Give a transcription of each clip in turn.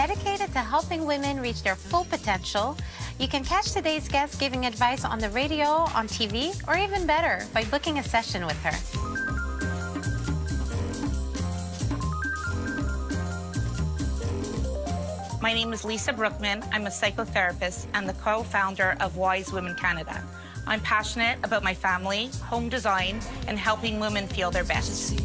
dedicated to helping women reach their full potential. You can catch today's guest giving advice on the radio, on TV, or even better, by booking a session with her. My name is Lisa Brookman. I'm a psychotherapist and the co-founder of Wise Women Canada. I'm passionate about my family, home design, and helping women feel their best.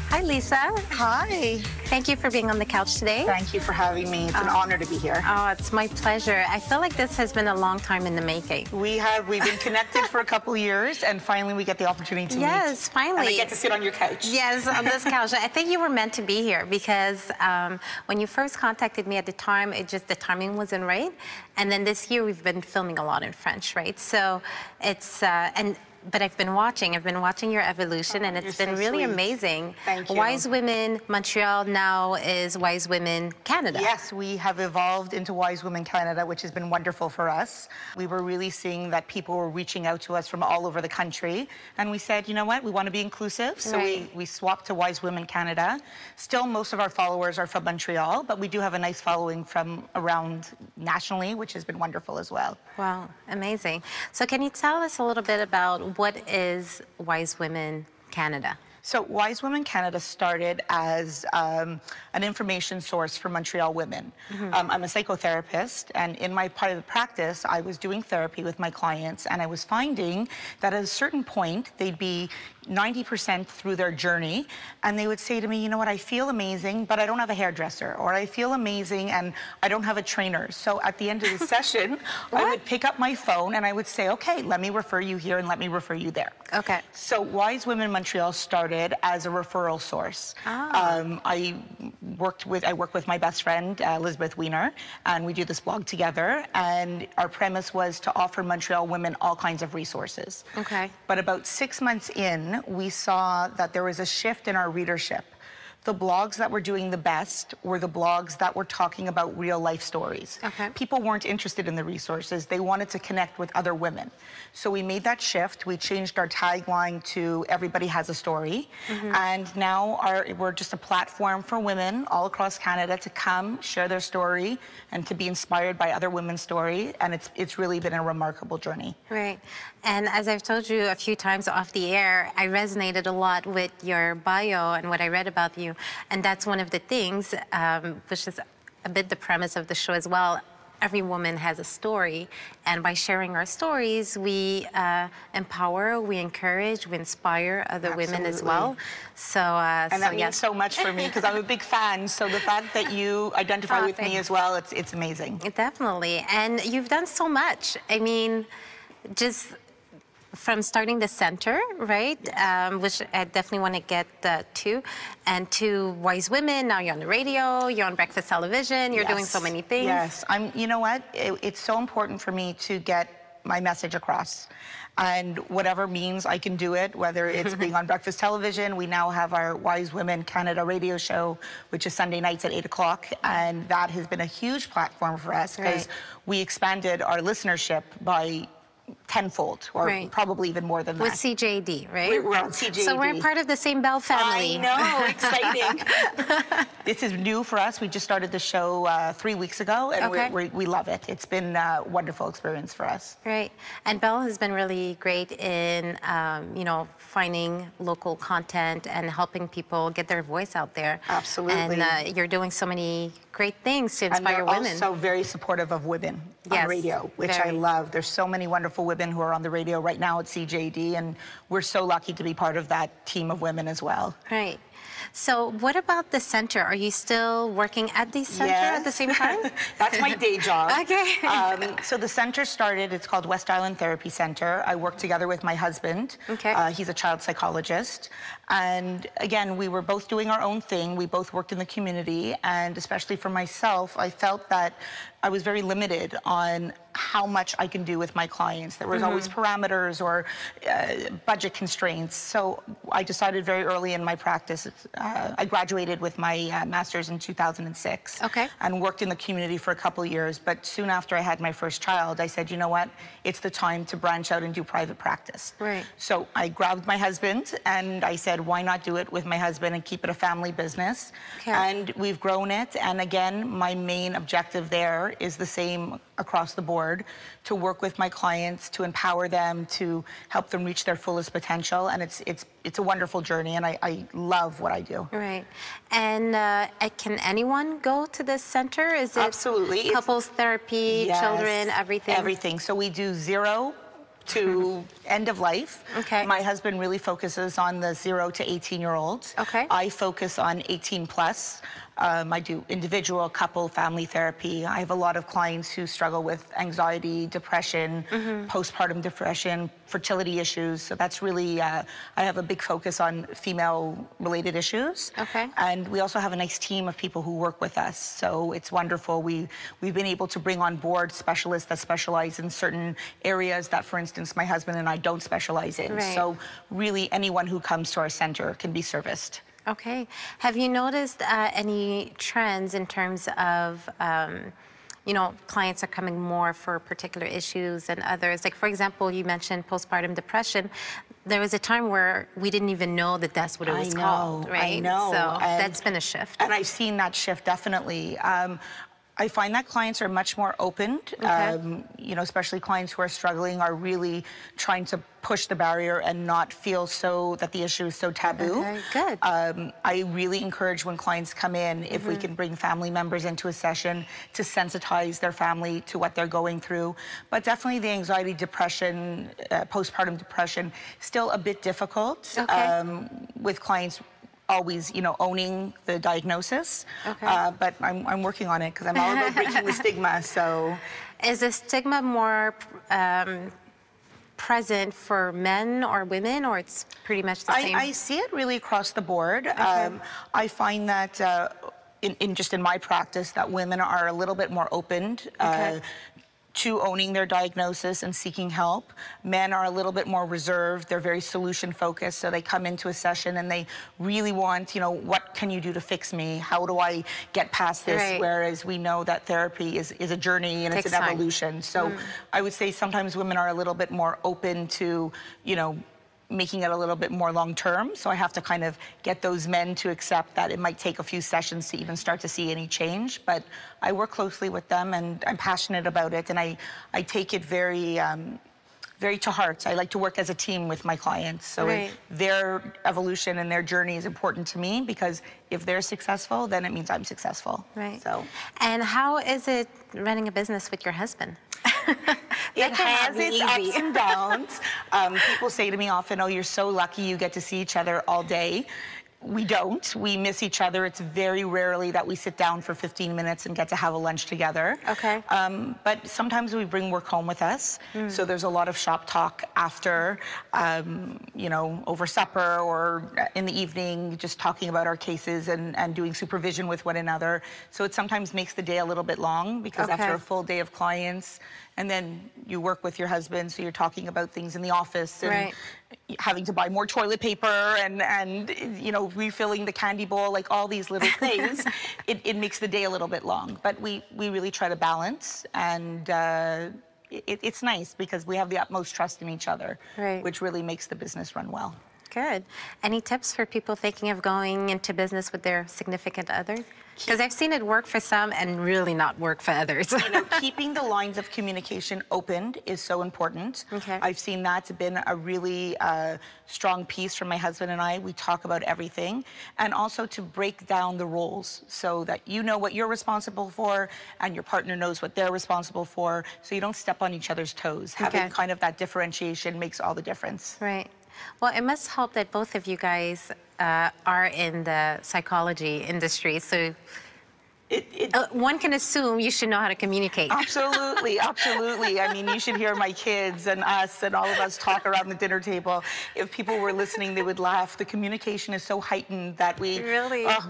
Hi, Lisa. Hi. Thank you for being on the couch today. Thank you for having me. It's an honor to be here. Oh, it's my pleasure. I feel like this has been a long time in the making. We've been connected for a couple years, and finally we get the opportunity to meet. Yes, finally. And I get to sit on your couch. Yes, on this couch. I think you were meant to be here because when you first contacted me at the time, the timing wasn't right. And then this year we've been filming a lot in French, right? So it's, but I've been watching your evolution, and it's been really amazing. Thank you. Wise Women Montreal now is Wise Women Canada. Yes, we have evolved into Wise Women Canada, which has been wonderful for us. We were really seeing that people were reaching out to us from all over the country, and we said, you know what, we want to be inclusive, so we swapped to Wise Women Canada. Still, most of our followers are from Montreal, but we do have a nice following from around nationally, which has been wonderful as well. Wow, amazing. So can you tell us a little bit about what is Wise Women Canada? So Wise Women Canada started as an information source for Montreal women. I'm a psychotherapist, and in my part of the practice, I was doing therapy with my clients, and I was finding that at a certain point, they'd be 90% through their journey, and they would say to me, you know what, I feel amazing, but I don't have a hairdresser, or I feel amazing and I don't have a trainer. So at the end of the session, I would pick up my phone and I would say, okay, let me refer you here and let me refer you there. Okay. So Wise Women Montreal started as a referral source. I work with my best friend, Elizabeth Wiener, and we do this blog together, and our premise was to offer Montreal women all kinds of resources. Okay. But about 6 months in, we saw that there was a shift in our readership. The blogs that were doing the best were the blogs that were talking about real life stories. Okay. People weren't interested in the resources. They wanted to connect with other women. So we made that shift. We changed our tagline to everybody has a story. And now we're just a platform for women all across Canada to come, share their story, and to be inspired by other women's story. And it's really been a remarkable journey. Right. And as I've told you a few times off the air, I resonated a lot with your bio and what I read about you. And that's one of the things, which is a bit the premise of the show as well. Every woman has a story, and by sharing our stories, we empower, we encourage, we inspire other women as well. So, and that means so much for me because I'm a big fan. So the fact that you identify with me as well, it's amazing. Definitely, and you've done so much. I mean, just from starting the center, right, which I definitely want to get to, and to Wise Women. Now you're on the radio, you're on breakfast television, you're doing so many things. Yes, you know what? It's so important for me to get my message across. And whatever means I can do it, whether it's being on breakfast television. We now have our Wise Women Canada radio show, which is Sunday nights at 8 o'clock. And that has been a huge platform for us because we expanded our listenership by tenfold, or probably even more than that. With CJD, right? We're on CJD. So we're part of the same Bell family. I know, exciting. This is new for us. We just started the show 3 weeks ago, and we love it. It's been a wonderful experience for us. Right. And Bell has been really great in, you know, finding local content and helping people get their voice out there. Absolutely. And you're doing so many great things to inspire women. And also very supportive of women on radio, which I love. There's so many wonderful women who are on the radio right now at CJD, and we're so lucky to be part of that team of women as well. Right. So what about the center? Are you still working at the center at the same time? That's my day job. Okay. So the center started, it's called West Island Therapy Center. I work together with my husband. Okay. He's a child psychologist. And again, we were both doing our own thing. We both worked in the community. And especially for myself, I felt that I was very limited on how much I can do with my clients. There was always parameters or budget constraints. So I decided very early in my practice, I graduated with my master's in 2006. Okay. And worked in the community for a couple of years. But soon after I had my first child, I said, you know what, it's the time to branch out and do private practice. Right. So I grabbed my husband and I said, why not do it with my husband and keep it a family business? Okay. And we've grown it. And again, my main objective there is the same across the board, to work with my clients, to empower them, to help them reach their fullest potential. And it's a wonderful journey, and I love what I do. Right. And can anyone go to this center? Is it Absolutely. couples therapy, Yes, children, everything? Everything. So we do 0 to end of life. Okay. My husband really focuses on the 0 to 18-year-olds. Okay. I focus on 18 plus. I do individual, couple, family therapy. I have a lot of clients who struggle with anxiety, depression, postpartum depression, fertility issues. So that's really, I have a big focus on female-related issues. Okay. And we also have a nice team of people who work with us. So it's wonderful. We've been able to bring on board specialists that specialize in certain areas that, for instance, my husband and I don't specialize in. Right. So really anyone who comes to our center can be serviced. Okay. Have you noticed any trends in terms of, you know, clients are coming more for particular issues than others? Like, for example, you mentioned postpartum depression. There was a time where we didn't even know that that's what it was called, right? I know. So that's been a shift. And I've seen that shift, definitely. I find that clients are much more open, you know, especially clients who are struggling are really trying to push the barrier and not feel so that the issue is so taboo. Okay, good. I really encourage when clients come in, if we can bring family members into a session to sensitize their family to what they're going through. But definitely the anxiety, depression, postpartum depression, still a bit difficult with clients always, you know, owning the diagnosis. Okay. But I'm working on it because I'm all about breaking the stigma, so. Is the stigma more present for men or women, or it's pretty much the same? I see it really across the board. I find that in my practice that women are a little bit more open to owning their diagnosis and seeking help. Men are a little bit more reserved. They're very solution focused. So they come into a session and they really want, you know, what can you do to fix me? How do I get past this? Right. Whereas we know that therapy is a journey and Takes it's an time. evolution. So I would say sometimes women are a little bit more open to, you know, making it a little bit more long-term. So I have to kind of get those men to accept that it might take a few sessions to even start to see any change. But I work closely with them and I'm passionate about it. And I take it very, very to heart. I like to work as a team with my clients. So their evolution and their journey is important to me because if they're successful, then it means I'm successful. Right. So. And how is it running a business with your husband? It has its ups and downs. People say to me often, oh, you're so lucky you get to see each other all day. We don't. We miss each other. It's very rarely that we sit down for 15 minutes and get to have a lunch together. Okay. But sometimes we bring work home with us. So there's a lot of shop talk after, you know, over supper or in the evening, just talking about our cases and doing supervision with one another. So it sometimes makes the day a little bit long because after a full day of clients, and then you work with your husband, so you're talking about things in the office and having to buy more toilet paper and you know, refilling the candy bowl, like all these little things, it makes the day a little bit long. But we really try to balance, and it's nice because we have the utmost trust in each other, which really makes the business run well. Good. Any tips for people thinking of going into business with their significant others? Because I've seen it work for some and really not work for others. You know, keeping the lines of communication open is so important. I've seen that's been a really strong piece from my husband and I. We talk about everything. And also to break down the roles so that you know what you're responsible for and your partner knows what they're responsible for, so you don't step on each other's toes. Having kind of that differentiation makes all the difference. Right. Well, it must help that both of you guys are in the psychology industry, so one can assume you should know how to communicate. Absolutely, absolutely. I mean, you should hear my kids and us and all of us talk around the dinner table. If people were listening, they would laugh. The communication is so heightened that we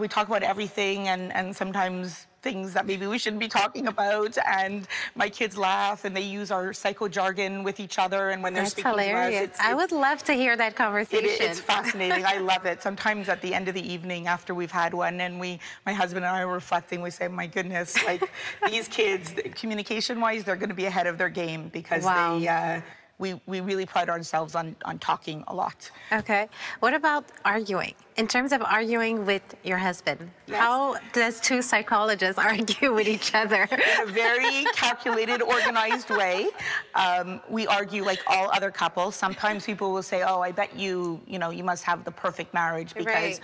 talk about everything, and sometimes things that maybe we shouldn't be talking about, and my kids laugh and they use our psycho jargon with each other, and when they're speaking hilarious. to us, I would love to hear that conversation. it's fascinating. I love it. Sometimes at the end of the evening after we've had one and my husband and I are reflecting, we say, my goodness, like these kids, communication-wise, they're going to be ahead of their game, because we really pride ourselves on talking a lot. Okay. What about arguing? In terms of arguing with your husband, how does two psychologists argue with each other? In a very calculated, organized way. We argue like all other couples. Sometimes people will say, oh, I bet you must have the perfect marriage, because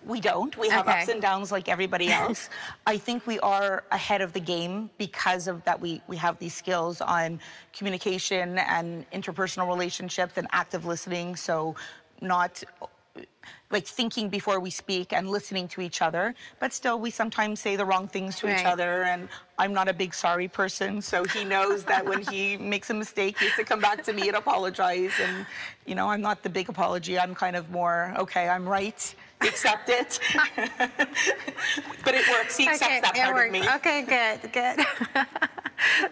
we don't. We have ups and downs like everybody else. I think we are ahead of the game because of that. We have these skills on communication and interpersonal relationships and active listening. So not like thinking before we speak and listening to each other, but still we sometimes say the wrong things to each other, and I'm not a big sorry person, so he knows that when he makes a mistake, he has to come back to me and apologize. And I'm not the big apology. I'm kind of more, okay, I'm right, accept it. But it works. He accepts that part of me. Okay, good.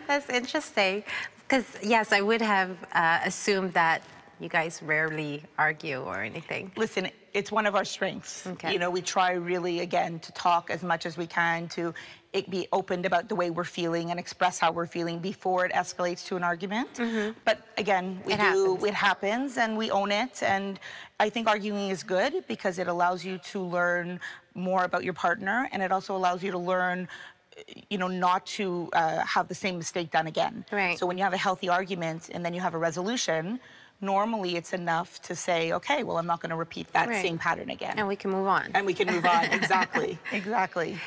That's interesting, because yes, I would have assumed that you guys rarely argue or anything. Listen, it's one of our strengths. Okay. We try really, again, to talk as much as we can, to be open about the way we're feeling and express how we're feeling before it escalates to an argument. But again, it happens and we own it. And I think arguing is good because it allows you to learn more about your partner, and it also allows you to learn not to have the same mistake done again. Right. So when you have a healthy argument and then you have a resolution, normally it's enough to say, okay, well, I'm not going to repeat that same pattern again. And we can move on. And we can move on, exactly.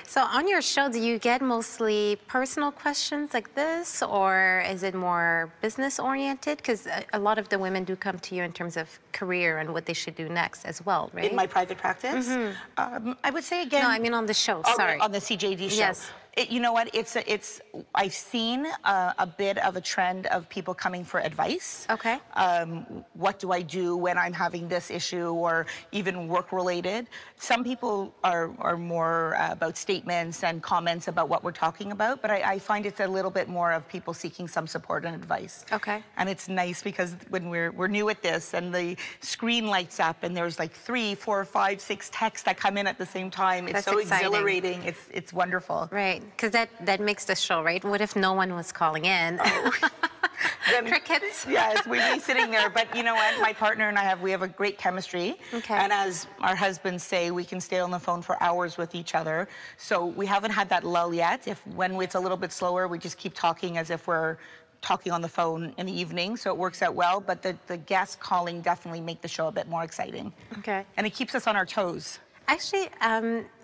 So on your show, do you get mostly personal questions like this, or is it more business oriented? Because a lot of the women do come to you in terms of career and what they should do next as well, right? In my private practice? I would say again... No, I mean on the show, sorry. On the CJD show. Yes. You know what? I've seen a bit of a trend of people coming for advice. Okay. What do I do when I'm having this issue, or even work-related? Some people are more about statements and comments about what we're talking about, but I find it's a little bit more of people seeking some support and advice. Okay. And it's nice because when we're new at this and the screen lights up and there's like 3, 4, 5, 6 texts that come in at the same time, it's so exhilarating. It's wonderful. Right. Because that makes the show, right? What if no one was calling in? Crickets. Yes, we'd be sitting there. But you know what? My partner and I we have a great chemistry. Okay. And as our husbands say, we can stay on the phone for hours with each other. So we haven't had that lull yet. When it's a little bit slower, we just keep talking as if we're talking on the phone in the evening. So it works out well. But the guest calling definitely make the show a bit more exciting. Okay. And it keeps us on our toes. Actually,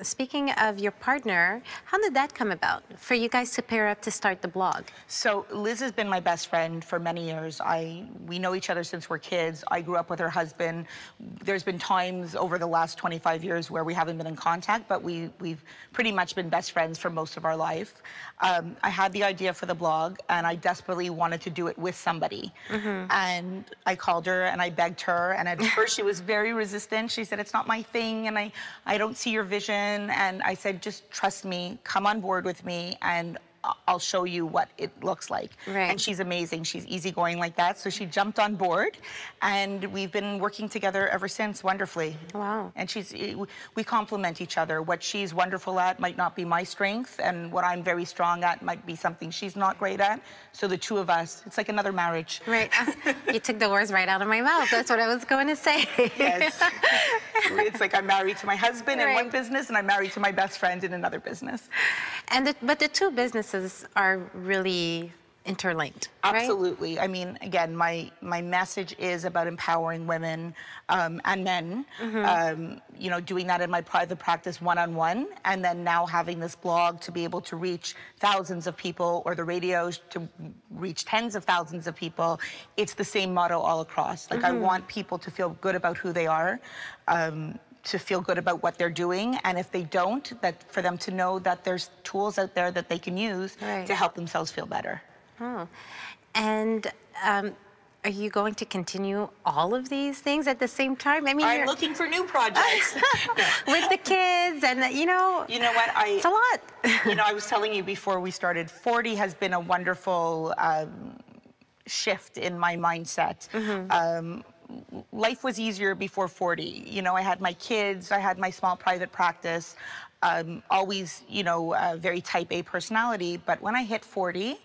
speaking of your partner, how did that come about for you guys to pair up to start the blog? So Liz has been my best friend for many years. We know each other since we're kids. I grew up with her husband. There's been times over the last 25 years where we haven't been in contact, but we've pretty much been best friends for most of our life. I had the idea for the blog, and I desperately wanted to do it with somebody. And I called her and I begged her, and at first she was very resistant. She said, it's not my thing, and I don't see your vision. And I said, just trust me, come on board with me, and I'll show you what it looks like. Right. And she's amazing. She's easygoing like that. So she jumped on board, and we've been working together ever since wonderfully. Wow. And we complement each other. What she's wonderful at might not be my strength, and what I'm very strong at might be something she's not great at. So the two of us, it's like another marriage. Right. You took the words right out of my mouth. That's what I was going to say. Yes. It's like I'm married to my husband in one business, and I'm married to my best friend in another business. But the two businesses are really interlinked, right? Absolutely. I mean, again, my message is about empowering women and men, doing that in my private practice one-on-one, and then now having this blog to be able to reach thousands of people, or the radio to reach tens of thousands of people. It's the same motto all across. Like, I want people to feel good about who they are, to feel good about what they're doing, and if they don't, that for them to know that there's tools out there that they can use to help themselves feel better. Oh. And are you going to continue all of these things at the same time? I mean, I'm looking for new projects. with the kids and, You know what? it's a lot. I was telling you before we started, 40 has been a wonderful shift in my mindset. Life was easier before 40. I had my kids, I had my small private practice, always, a very type A personality. But when I hit 40,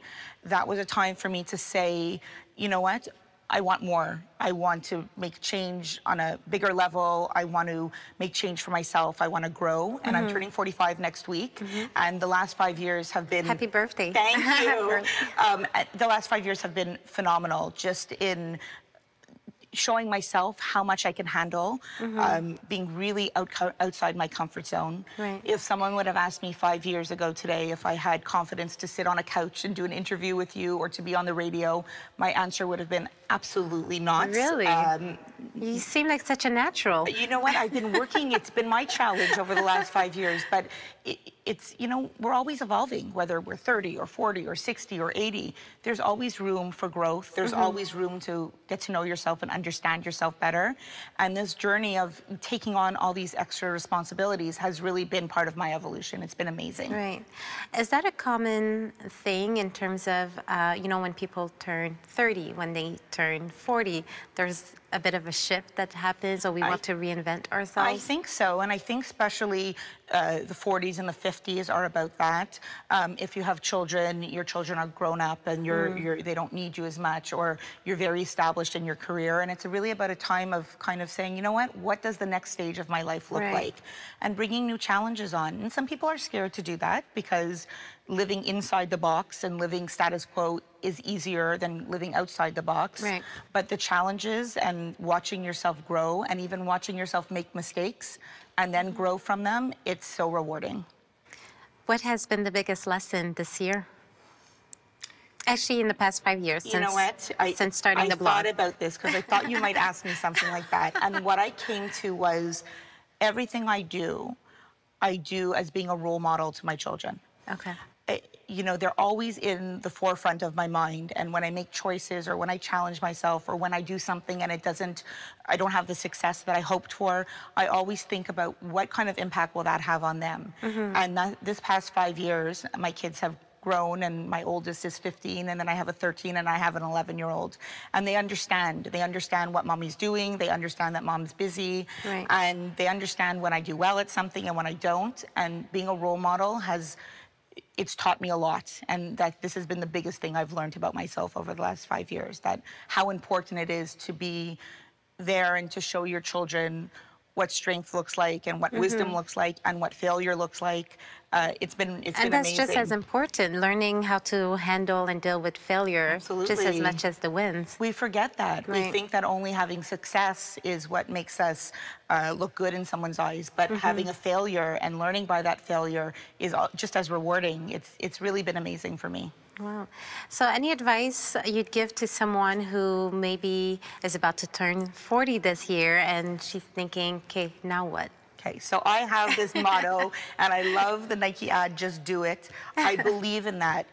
that was a time for me to say, you know what? I want more. I want to make change on a bigger level. I want to make change for myself. I want to grow. And I'm turning 45 next week. And the last 5 years have been... Happy birthday. Thank you. The last 5 years have been phenomenal, just in showing myself how much I can handle, being really outside my comfort zone. Right. If someone would have asked me 5 years ago today if I had confidence to sit on a couch and do an interview with you or to be on the radio, my answer would have been absolutely not. Really? You seem like such a natural. You know what? I've been working. It's been my challenge over the last 5 years, but it's, we're always evolving, whether we're 30 or 40 or 60 or 80. There's always room for growth. There's always room to get to know yourself and understand yourself better. And this journey of taking on all these extra responsibilities has really been part of my evolution. It's been amazing. Right. Is that a common thing in terms of, when people turn 30, when they turn 40, there's a bit of a shift that happens, or we want to reinvent ourselves? I think so, and I think especially the 40s and the 50s are about that. If you have children, your children are grown up and they don't need you as much, or you're very established in your career, and it's really about a time of kind of saying, you know what does the next stage of my life look like? And bringing new challenges on. And some people are scared to do that because living inside the box and living status quo is easier than living outside the box. Right. But the challenges and watching yourself grow and even watching yourself make mistakes and then grow from them, it's so rewarding. What has been the biggest lesson this year? Actually, in the past 5 years, since starting the blog. I thought about this because I thought you might ask me something like that. And what I came to was everything I do as being a role model to my children. Okay. They're always in the forefront of my mind. And when I make choices or when I challenge myself or when I do something and I don't have the success that I hoped for, I always think about what kind of impact will that have on them. And this past 5 years, my kids have grown, and my oldest is 15, and then I have a 13 and I have an 11-year-old. And they understand what mommy's doing. They understand that mom's busy. Right. And they understand when I do well at something and when I don't. And being a role model it's taught me a lot, and that this has been the biggest thing I've learned about myself over the last 5 years, that how important it is to be there and to show your children what strength looks like and what wisdom looks like and what failure looks like. It's been amazing. And that's just as important, learning how to handle and deal with failure just as much as the wins. We forget that. Right. We think that only having success is what makes us look good in someone's eyes, but having a failure and learning by that failure is just as rewarding. It's really been amazing for me. Wow. So any advice you'd give to someone who maybe is about to turn 40 this year and she's thinking, okay, now what? Okay, so I have this motto, and I love the Nike ad, just do it. I believe in that.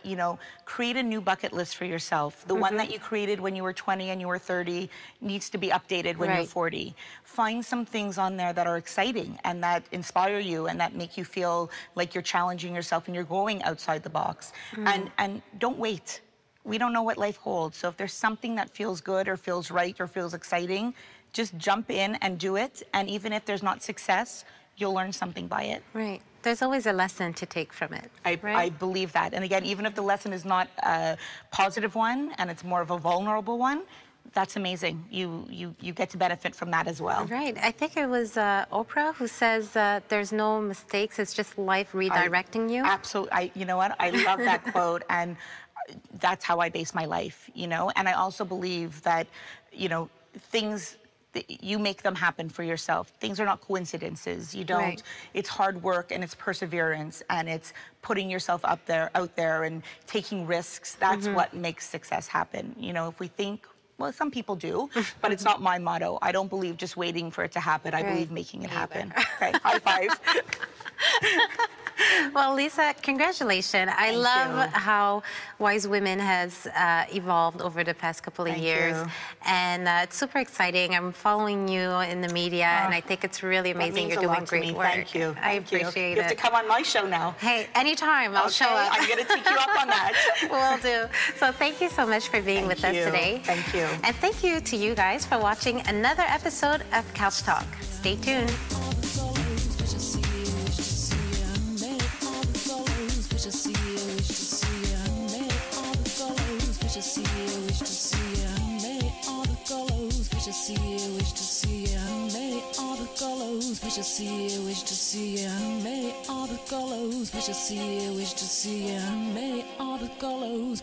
Create a new bucket list for yourself. The one that you created when you were 20 and you were 30 needs to be updated when you're 40. Find some things on there that are exciting and that inspire you and that make you feel like you're challenging yourself and you're going outside the box. And don't wait. We don't know what life holds. So if there's something that feels good or feels right or feels exciting, just jump in and do it. And even if there's not success, you'll learn something by it. Right. There's always a lesson to take from it. I believe that. And again, even if the lesson is not a positive one and it's more of a vulnerable one, that's amazing. You get to benefit from that as well. Right. I think it was Oprah who says there's no mistakes. It's just life redirecting you. Absolutely. You know what? I love that quote. And that's how I base my life, And I also believe that, things, you make them happen for yourself. Things are not coincidences. You don't, it's hard work and it's perseverance and it's putting yourself out there and taking risks. That's what makes success happen. If we think, well, some people do, but it's not my motto. I don't believe just waiting for it to happen. I believe making it happen. Okay, high five. Well, Lisa, congratulations. I love how Wise Women has evolved over the past couple of years. And it's super exciting. I'm following you in the media, and I think it's really amazing. You're doing great work. Thank you. I appreciate it. You have to come on my show now. Hey, anytime. I'll show up. I'm going to take you up on that. Will do. So thank you so much for being with us today. Thank you. And thank you to you guys for watching another episode of Couch Talk. Stay tuned. Wish to see you, wish to see you, many all the colors. Wish to see you, wish to see you, many all the colors.